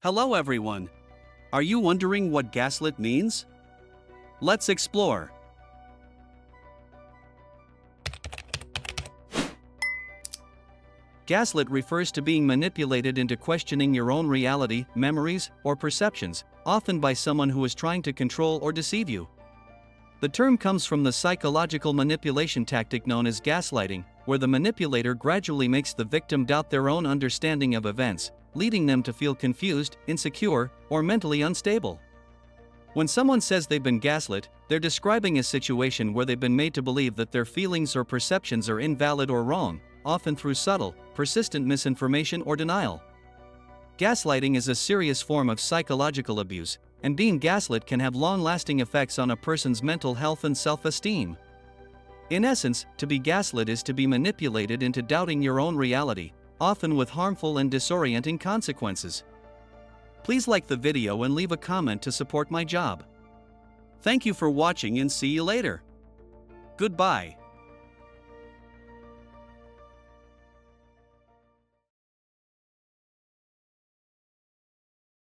Hello everyone. Are you wondering what gaslit means? Let's explore. Gaslit refers to being manipulated into questioning your own reality, memories, or perceptions, often by someone who is trying to control or deceive you. The term comes from the psychological manipulation tactic known as gaslighting, where the manipulator gradually makes the victim doubt their own understanding of events, leading them to feel confused, insecure, or mentally unstable. When someone says they've been gaslit, they're describing a situation where they've been made to believe that their feelings or perceptions are invalid or wrong, often through subtle, persistent misinformation or denial. Gaslighting is a serious form of psychological abuse, and being gaslit can have long-lasting effects on a person's mental health and self-esteem. In essence, to be gaslit is to be manipulated into doubting your own reality, often with harmful and disorienting consequences. Please like the video and leave a comment to support my job. Thank you for watching and see you later. Goodbye.